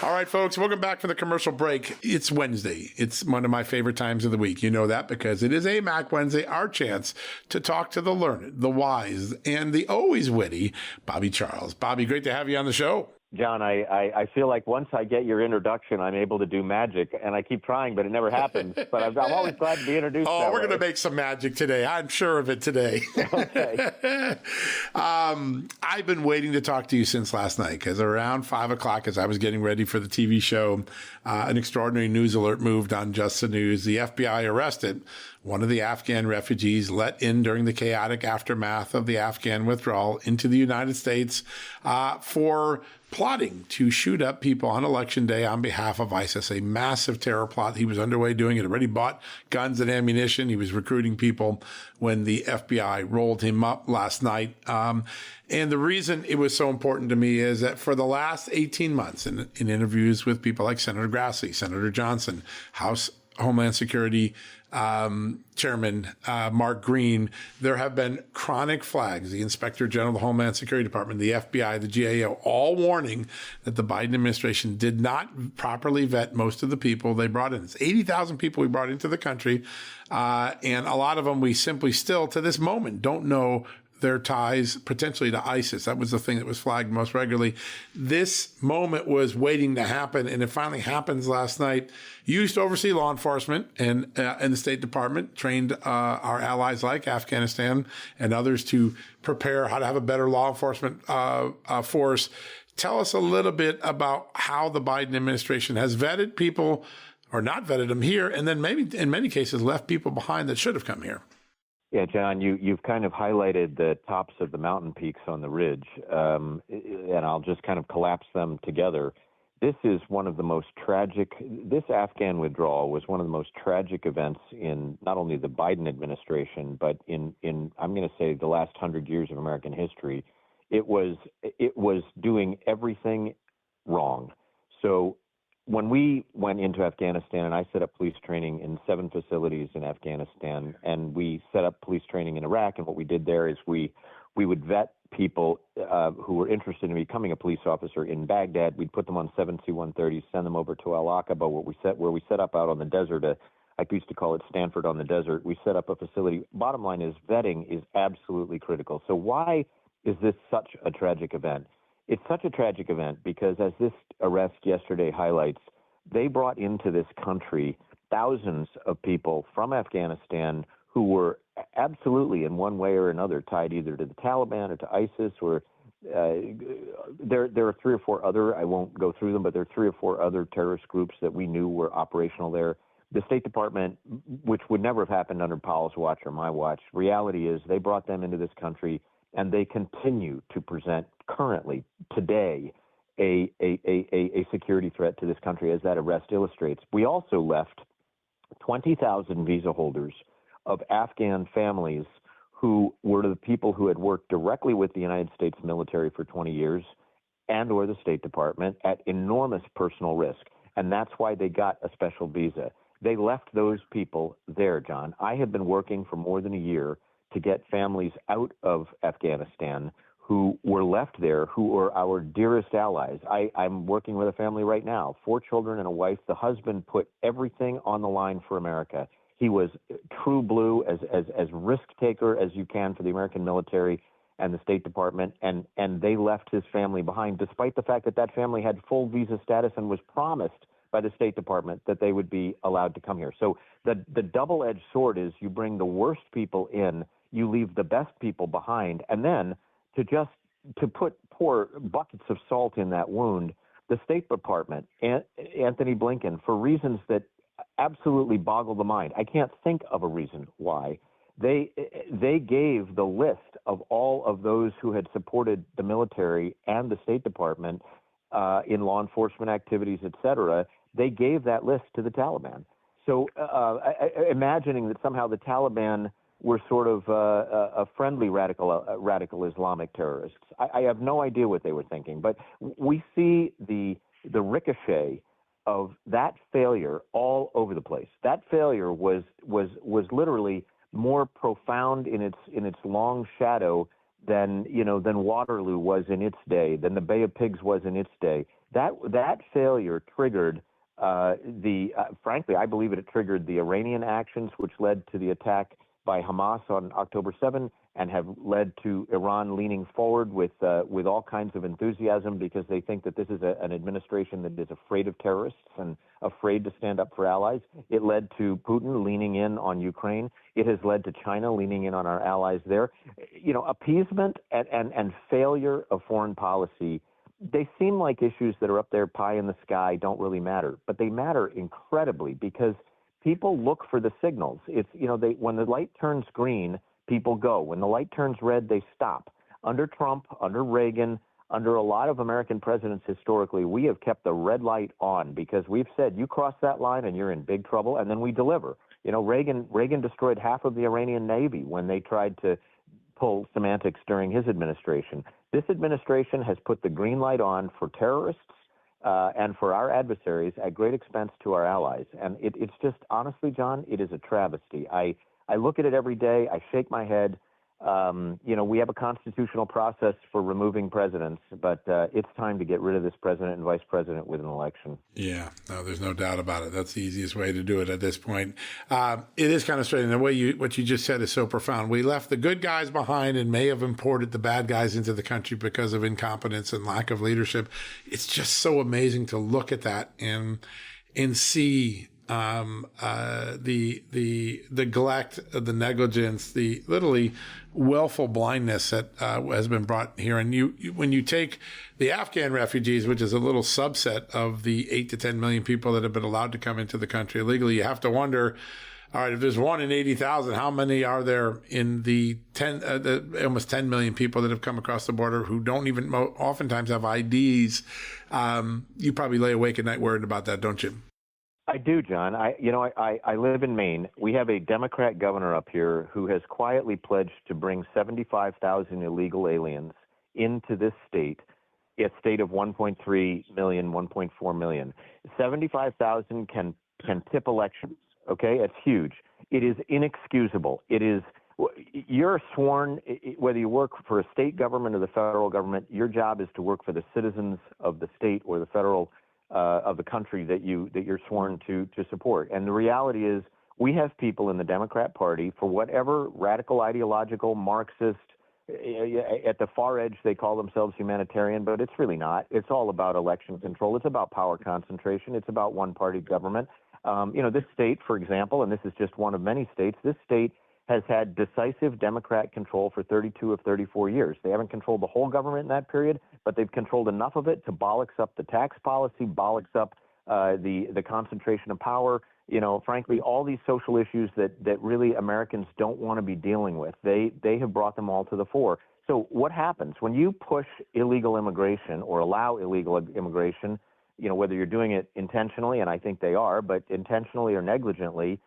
All right, folks, welcome back from the commercial break. It's Wednesday. It's one of my favorite times of the week. You know that because it is AMAC Wednesday, our chance to talk to the learned, the wise, and the always witty Bobby Charles. Bobby, great to have you on the show. John, I feel like once I get your introduction, I'm able to do magic, and I keep trying, but it never happens. But I'm always glad to be introduced. Oh, we're going to make some magic today. I'm sure of it today. Okay. I've been waiting to talk to you since last night because around 5 o'clock, as I was getting ready for the TV show, an extraordinary news alert moved on Just the News. The FBI arrested one of the Afghan refugees let in during the chaotic aftermath of the Afghan withdrawal into the United States for plotting to shoot up people on Election Day on behalf of ISIS, a massive terror plot. He was underway doing it, already bought guns and ammunition. He was recruiting people when the FBI rolled him up last night. And the reason it was so important to me is that for the last 18 months in interviews with people like Senator Grassley, Senator Johnson, House Homeland Security Chairman Mark Green, there have been chronic flags. The Inspector General of the Homeland Security Department, the FBI, the GAO, all warning that the Biden administration did not properly vet most of the people they brought in. It's 80,000 people we brought into the country, and a lot of them we simply still, to this moment, don't know their ties potentially to ISIS. That was the thing that was flagged most regularly. This moment was waiting to happen, and it finally happens last night. You used to oversee law enforcement and the State Department, trained our allies like Afghanistan and others to prepare how to have a better law enforcement force. Tell us a little bit about how the Biden administration has vetted people or not vetted them here, and then maybe in many cases left people behind that should have come here. Yeah, John, you've kind of highlighted the tops of the mountain peaks on the ridge, and I'll just kind of collapse them together. This is one of the most tragic, this Afghan withdrawal was one of the most tragic events in not only the Biden administration, but in I'm going to say the last 100 years of American history. It was doing everything wrong. So when we went into Afghanistan, and I set up police training in 7 facilities in Afghanistan, and we set up police training in Iraq, and what we did there is we would vet people who were interested in becoming a police officer in Baghdad. We'd put them on 7C-130s, send them over to Al Aqaba, where we set up out on the desert. I used to call it Stanford on the desert. We set up a facility. Bottom line is vetting is absolutely critical. So why is this such a tragic event? It's such a tragic event because, as this arrest yesterday highlights, they brought into this country thousands of people from Afghanistan who were absolutely in one way or another tied either to the Taliban or to ISIS, or there are 3 or 4 other, I won't go through them, but there are 3 or 4 other terrorist groups that we knew were operational there. The State Department, which would never have happened under Powell's watch or my watch, reality is they brought them into this country, and they continue to present currently, today, a security threat to this country, as that arrest illustrates. We also left 20,000 visa holders of Afghan families who were the people who had worked directly with the United States military for 20 years and or the State Department at enormous personal risk. And that's why they got a special visa. They left those people there, John. I have been working for more than a year to get families out of Afghanistan who were left there, who were our dearest allies. I'm working with a family right now, 4 children and a wife. The husband put everything on the line for America. He was true blue, as risk taker as you can for the American military and the State Department, and they left his family behind, despite the fact that that family had full visa status and was promised by the State Department that they would be allowed to come here. So the double-edged sword is you bring the worst people in, you leave the best people behind, and then to pour buckets of salt in that wound, the State Department, Anthony Blinken, for reasons that absolutely boggle the mind. I can't think of a reason why. They gave the list of all of those who had supported the military and the State Department in law enforcement activities, et cetera. They gave that list to the Taliban. So imagining that somehow the Taliban were sort of a friendly radical Islamic terrorists, I have no idea what they were thinking. But we see the ricochet of that failure all over the place. That failure was literally more profound in its long shadow than Waterloo was in its day, than the Bay of Pigs was in its day. That failure triggered frankly, I believe it triggered the Iranian actions, which led to the attack by Hamas on October 7 and have led to Iran leaning forward with all kinds of enthusiasm because they think that this is an administration that is afraid of terrorists and afraid to stand up for allies. It led to Putin leaning in on Ukraine. It has led to China leaning in on our allies there. You know, appeasement and failure of foreign policy, they seem like issues that are up there, pie in the sky, don't really matter, but they matter incredibly because people look for the signals. It's, you know, when the light turns green, people go. When the light turns red, they stop. Under Trump, under Reagan, under a lot of American presidents historically, we have kept the red light on because we've said you cross that line and you're in big trouble, and then we deliver. You know, Reagan destroyed half of the Iranian Navy when they tried to pull semantics during his administration. This administration has put the green light on for terrorists and for our adversaries at great expense to our allies. And it's just, honestly, John, it is a travesty. I look at it every day. I shake my head. You know, we have a constitutional process for removing presidents, but it's time to get rid of this president and vice president with an election. Yeah, no, there's no doubt about it. That's the easiest way to do it at this point. It is kind of strange. And the way what you just said is so profound. We left the good guys behind and may have imported the bad guys into the country because of incompetence and lack of leadership. It's just so amazing to look at that and see the neglect, the negligence, the literally willful blindness that has been brought here. And when you take the Afghan refugees, which is a little subset of the 8 to 10 million people that have been allowed to come into the country illegally, you have to wonder, all right, if there's 1 in 80,000, how many are there in the almost 10 million people that have come across the border who don't even oftentimes have IDs? You probably lay awake at night worrying about that, don't you? I do, John. I live in Maine. We have a Democrat governor up here who has quietly pledged to bring 75,000 illegal aliens into this state, a state of 1.3 million, 1.4 million. 75,000 can tip elections. Okay, it's huge. It is inexcusable. You're sworn, whether you work for a state government or the federal government, your job is to work for the citizens of the state or the federal of the country that you're sworn to support. And the reality is we have people in the Democrat Party, for whatever radical ideological Marxist, at the far edge they call themselves humanitarian, but it's really not. It's all about election control. It's about power concentration. It's about one-party government. This state, for example, and this is just one of many states, this state has had decisive Democrat control for 32 of 34 years. They haven't controlled the whole government in that period, but they've controlled enough of it to bollocks up the tax policy, bollocks up the concentration of power. You know, frankly, all these social issues that really Americans don't want to be dealing with, they have brought them all to the fore. So what happens when you push illegal immigration or allow illegal immigration, you know, whether you're doing it intentionally, and I think they are, but intentionally or negligently,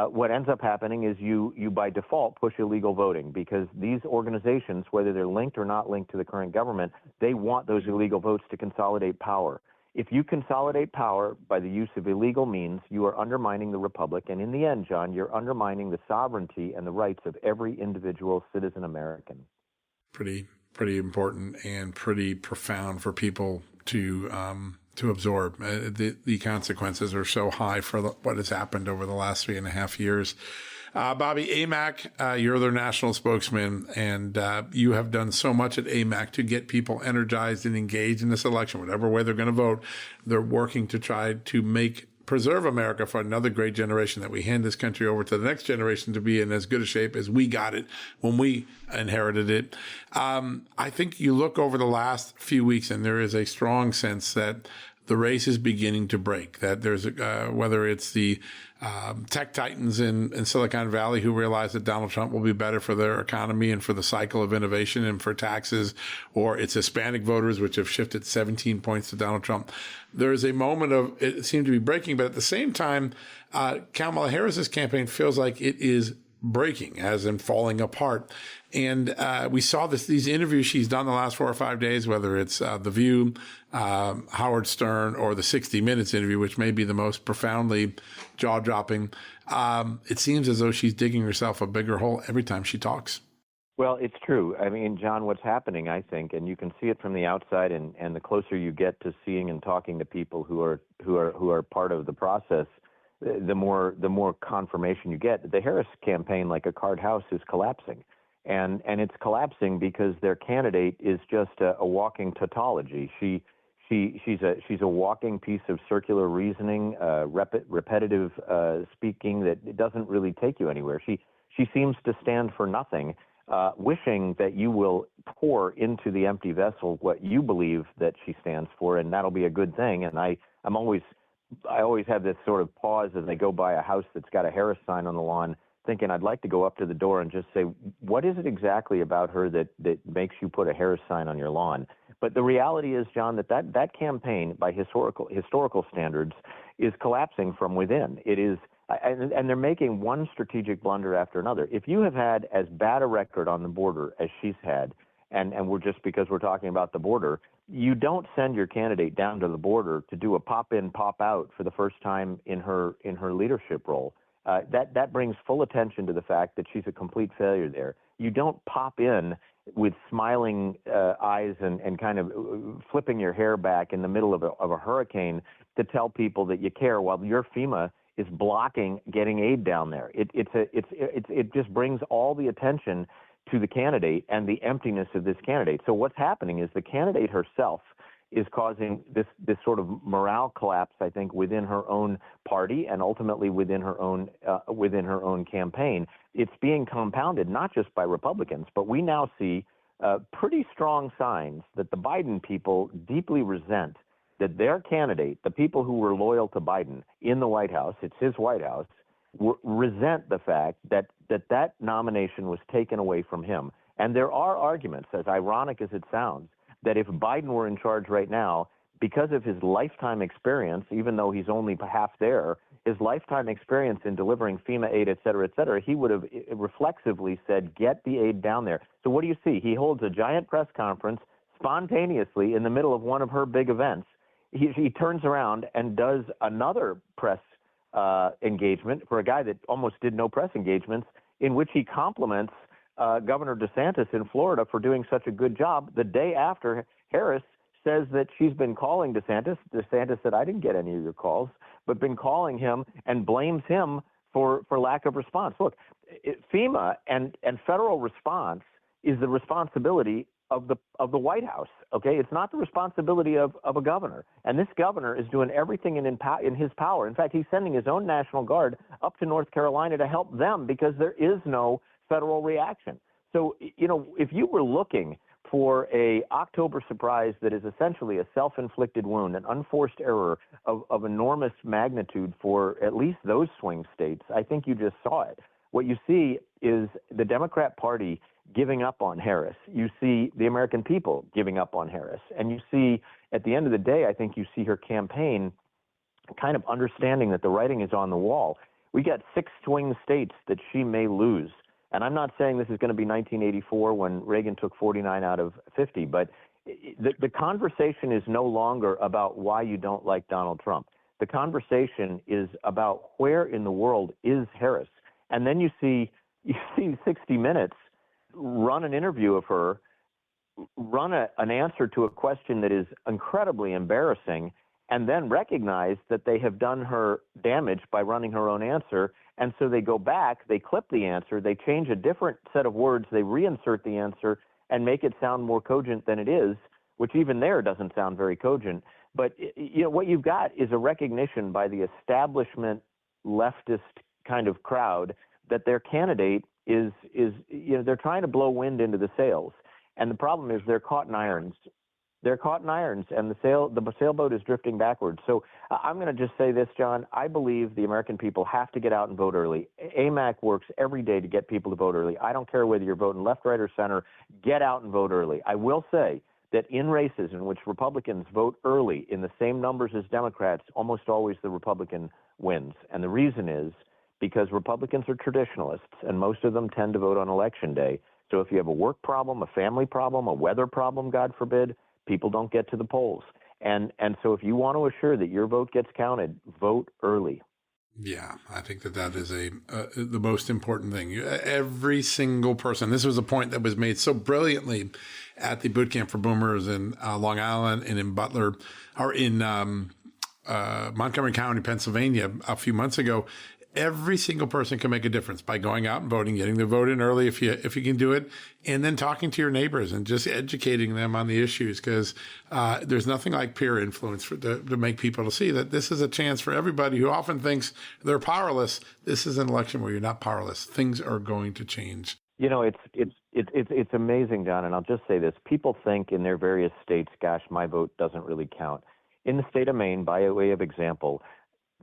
what ends up happening is you by default push illegal voting because these organizations, whether they're linked or not linked to the current government, they want those illegal votes to consolidate power. If you consolidate power by the use of illegal means, you are undermining the republic. And in the end, John, you're undermining the sovereignty and the rights of every individual citizen American. Pretty important and pretty profound for people to absorb. The consequences are so high for what has happened over the last 3.5 years. Bobby, AMAC, you're their national spokesman, and you have done so much at AMAC to get people energized and engaged in this election. Whatever way they're going to vote, they're working to try to preserve America for another great generation, that we hand this country over to the next generation to be in as good a shape as we got it when we inherited it. I think you look over the last few weeks and there is a strong sense that the race is beginning to break, that there's whether it's the tech titans in Silicon Valley who realize that Donald Trump will be better for their economy and for the cycle of innovation and for taxes, or it's Hispanic voters, which have shifted 17 points to Donald Trump. There is a moment of it seemed to be breaking, but at the same time, Kamala Harris's campaign feels like it is breaking, as in falling apart. And we saw these interviews she's done the last 4 or 5 days, whether it's The View, Howard Stern, or the 60 Minutes interview, which may be the most profoundly jaw-dropping. It seems as though she's digging herself a bigger hole every time she talks. Well, it's true. I mean, John, what's happening, I think, and you can see it from the outside, and the closer you get to seeing and talking to people who are part of the process, the more confirmation you get. The Harris campaign, like a card house, is collapsing, and it's collapsing because their candidate is just a walking tautology. She's a walking piece of circular reasoning, repetitive speaking that doesn't really take you anywhere. She seems to stand for nothing. Wishing that you will pour into the empty vessel what you believe that she stands for, and that'll be a good thing. And I always have this sort of pause as I go by a house that's got a Harris sign on the lawn, thinking I'd like to go up to the door and just say, what is it exactly about her that makes you put a Harris sign on your lawn? But the reality is, John, that campaign, by historical standards, is collapsing from within. It is. And they're making one strategic blunder after another. If you have had as bad a record on the border as she's had, and we're just because we're talking about the border, you don't send your candidate down to the border to do a pop in, pop out for the first time in her leadership role. That brings full attention to the fact that she's a complete failure there. You don't pop in with smiling eyes and kind of flipping your hair back in the middle of a hurricane to tell people that you care while your FEMA is blocking getting aid down there. It just brings all the attention to the candidate and the emptiness of this candidate. So what's happening is the candidate herself is causing this sort of morale collapse, I think, within her own party and ultimately within her own campaign. It's being compounded not just by Republicans, but we now see pretty strong signs that the Biden people deeply resent that their candidate, the people who were loyal to Biden in the White House, it's his White House, resent the fact that nomination was taken away from him. And there are arguments, as ironic as it sounds, that if Biden were in charge right now, because of his lifetime experience, even though he's only half there, his lifetime experience in delivering FEMA aid, et cetera, he would have reflexively said, get the aid down there. So what do you see? He holds a giant press conference spontaneously in the middle of one of her big events. He turns around and does another press engagement for a guy that almost did no press engagements, in which he compliments Governor DeSantis in Florida for doing such a good job. The day after, Harris says that she's been calling DeSantis. DeSantis said, I didn't get any of your calls, but been calling him and blames him for lack of response. Look, FEMA and federal response is the responsibility of the White House. Okay, it's not the responsibility of a governor, and this governor is doing everything in his power. In fact, he's sending his own National Guard up to North Carolina to help them because there is no federal reaction. So, if you were looking for a October surprise that is essentially a self-inflicted wound, an unforced error of enormous magnitude for at least those swing states, I think you just saw it. What you see is the Democrat Party giving up on Harris. You see the American people giving up on Harris. And you see, at the end of the day, I think you see her campaign kind of understanding that the writing is on the wall. We got 6 swing states that she may lose. And I'm not saying this is going to be 1984 when Reagan took 49 out of 50, but the conversation is no longer about why you don't like Donald Trump. The conversation is about where in the world is Harris. And then you see 60 Minutes run an interview of her, run an answer to a question that is incredibly embarrassing, and then recognize that they have done her damage by running her own answer. And so they go back, they clip the answer, they change a different set of words, they reinsert the answer and make it sound more cogent than it is, which even there doesn't sound very cogent. But what you've got is a recognition by the establishment leftist kind of crowd that their candidate is they're trying to blow wind into the sails. And the problem is they're caught in irons. They're caught in irons, and the sailboat is drifting backwards. So I'm going to just say this, John. I believe the American people have to get out and vote early. AMAC works every day to get people to vote early. I don't care whether you're voting left, right, or center. Get out and vote early. I will say that in races in which Republicans vote early in the same numbers as Democrats, almost always the Republican wins. And the reason is because Republicans are traditionalists, and most of them tend to vote on Election Day. So if you have a work problem, a family problem, a weather problem, God forbid, people don't get to the polls. And so if you want to assure that your vote gets counted, vote early. Yeah, I think that is the most important thing. Every single person. This was a point that was made so brilliantly at the boot camp for boomers in Long Island and in Butler, or in Montgomery County, Pennsylvania, a few months ago. Every single person can make a difference by going out and voting, getting their vote in early if you can do it, and then talking to your neighbors and just educating them on the issues, because there's nothing like peer influence to make people to see that this is a chance for everybody who often thinks they're powerless. This is an election where you're not powerless. Things are going to change. You know, it's amazing, Don, and I'll just say this. People think in their various states, gosh, my vote doesn't really count. In the state of Maine, by way of example,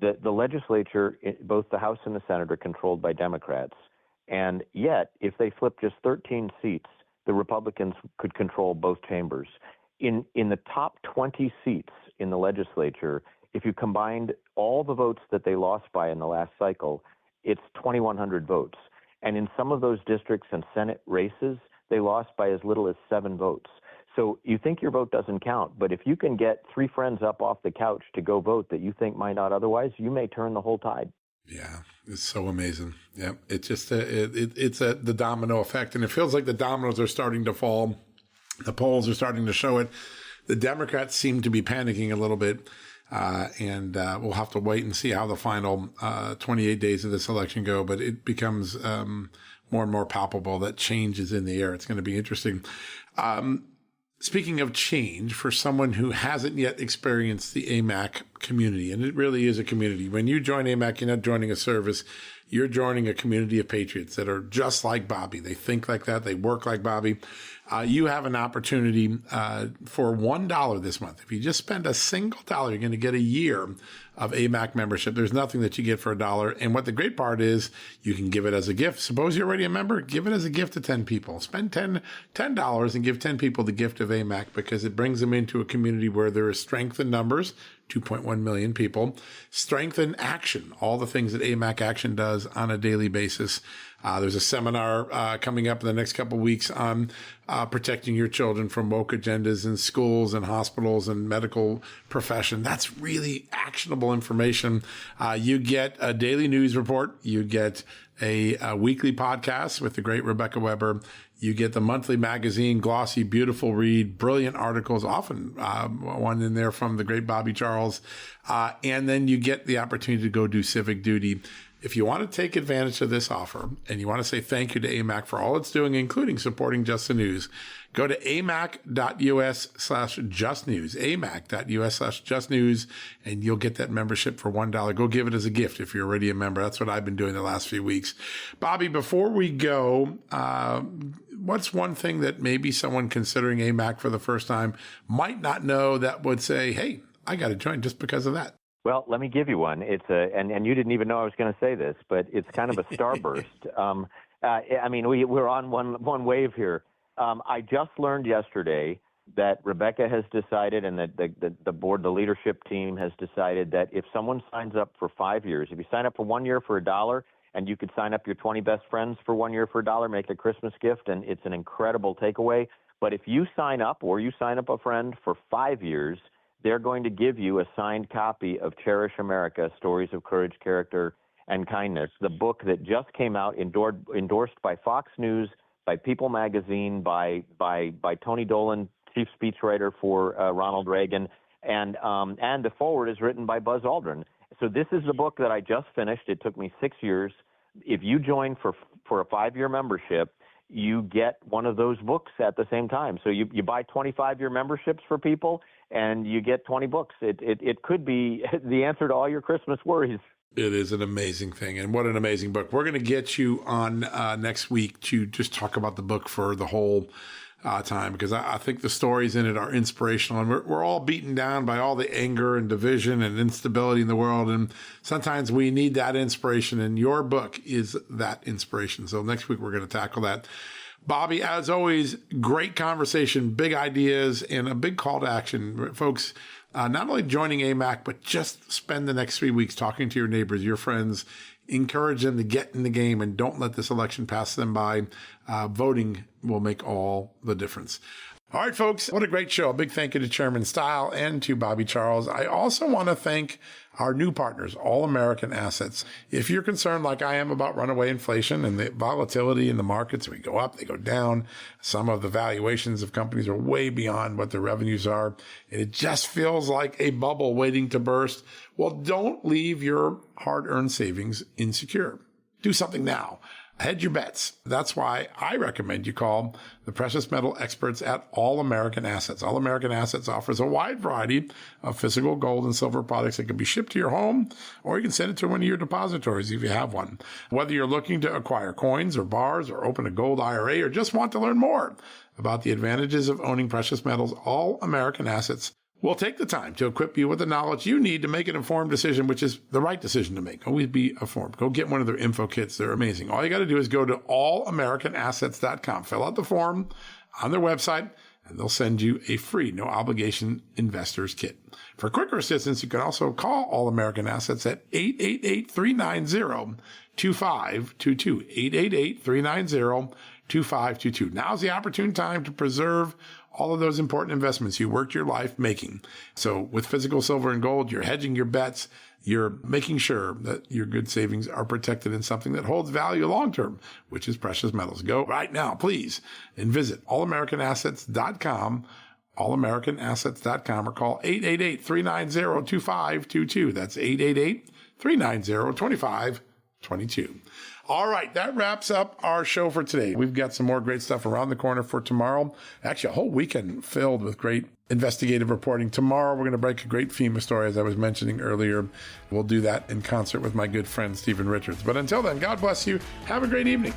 the legislature, both the House and the Senate, are controlled by Democrats. And yet, if they flip just 13 seats, the Republicans could control both chambers. In the top 20 seats in the legislature, if you combined all the votes that they lost by in the last cycle, it's 2,100 votes. And in some of those districts and Senate races, they lost by as little as 7 votes. So you think your vote doesn't count, but if you can get 3 friends up off the couch to go vote that you think might not otherwise, you may turn the whole tide. Yeah, it's so amazing. Yeah, it's just the domino effect, and it feels like the dominoes are starting to fall. The polls are starting to show it. The Democrats seem to be panicking a little bit, and we'll have to wait and see how the final 28 days of this election go. But it becomes more and more palpable that change is in the air. It's going to be interesting. Speaking of change, for someone who hasn't yet experienced the AMAC community, and it really is a community. When you join AMAC, you're not joining a service. You're joining a community of patriots that are just like Bobby. They think like that. They work like Bobby. You have an opportunity for $1 this month. If you just spend a single dollar, you're going to get a year of AMAC membership. There's nothing that you get for $1. And what the great part is, you can give it as a gift. Suppose you're already a member, give it as a gift to 10 people. Spend $10 and give 10 people the gift of AMAC, because it brings them into a community where there is strength in numbers, 2.1 million people, strength in action, all the things that AMAC Action does on a daily basis. There's a seminar coming up in the next couple of weeks on protecting your children from woke agendas in schools and hospitals and medical profession. That's really actionable information. You get a daily news report. You get a weekly podcast with the great Rebecca Weber. You get the monthly magazine, glossy, beautiful read, brilliant articles, often one in there from the great Bobby Charles. And then you get the opportunity to go do civic duty. If you want to take advantage of this offer and you want to say thank you to AMAC for all it's doing, including supporting Just the News, go to amac.us/justnews, amac.us/justnews, and you'll get that membership for $1. Go give it as a gift if you're already a member. That's what I've been doing the last few weeks. Bobby, before we go, what's one thing that maybe someone considering AMAC for the first time might not know that would say, hey, I got to join just because of that? Well, let me give you one. It's and you didn't even know I was going to say this, but it's kind of a starburst. I mean, we're on one wave here. I just learned yesterday that Rebecca has decided, and that the board, the leadership team has decided that if someone signs up for 5 years, if you sign up for 1 year for $1, and you could sign up your 20 best friends for 1 year for $1, make a Christmas gift, and it's an incredible takeaway. But if you sign up, or you sign up a friend for 5 years, they're going to give you a signed copy of Cherish America, Stories of Courage, Character, and Kindness, the book that just came out, endorsed by Fox News, by People Magazine, by Tony Dolan, chief speechwriter for Ronald Reagan, and the foreword is written by Buzz Aldrin. So this is the book that I just finished. It took me 6 years. If you join for a 5-year membership, you get one of those books at the same time. So you buy 25-year memberships for people, and you get 20 books. It could be the answer to all your Christmas worries. It is an amazing thing. And what an amazing book. We're going to get you on next week to just talk about the book for the whole time, because I think the stories in it are inspirational. And we're all beaten down by all the anger and division and instability in the world. And sometimes we need that inspiration. And your book is that inspiration. So next week, we're going to tackle that. Bobby, as always, great conversation, big ideas, and a big call to action. Folks, not only joining AMAC, but just spend the next 3 weeks talking to your neighbors, your friends, encourage them to get in the game, and don't let this election pass them by. Voting will make all the difference. All right, folks, what a great show. A big thank you to Chairman Style and to Bobby Charles. I also want to thank our new partners, All American Assets. If you're concerned like I am about runaway inflation and the volatility in the markets, we go up, they go down. Some of the valuations of companies are way beyond what their revenues are. And it just feels like a bubble waiting to burst. Well, don't leave your hard-earned savings insecure. Do something now. Hedge your bets. That's why I recommend you call the precious metal experts at All American Assets. All American Assets offers a wide variety of physical gold and silver products that can be shipped to your home, or you can send it to one of your depositories if you have one. Whether you're looking to acquire coins or bars or open a gold IRA or just want to learn more about the advantages of owning precious metals, All American Assets will take the time to equip you with the knowledge you need to make an informed decision, which is the right decision to make. Always be informed. Go get one of their info kits. They're amazing. All you got to do is go to allamericanAssets.com, fill out the form on their website, and they'll send you a free, no obligation investor's kit. For quicker assistance, you can also call All American Assets at 888-390-2522, 888-390-2522. Now's the opportune time to preserve all of those important investments you worked your life making. So with physical silver and gold, you're hedging your bets. You're making sure that your good savings are protected in something that holds value long-term, which is precious metals. Go right now, please, and visit allamericanAssets.com, allamericanAssets.com, or call 888-390-2522. That's 888-390-2522. All right, that wraps up our show for today. We've got some more great stuff around the corner for tomorrow. Actually, a whole weekend filled with great investigative reporting. Tomorrow, we're going to break a great FEMA story, as I was mentioning earlier. We'll do that in concert with my good friend, Stephen Richards. But until then, God bless you. Have a great evening.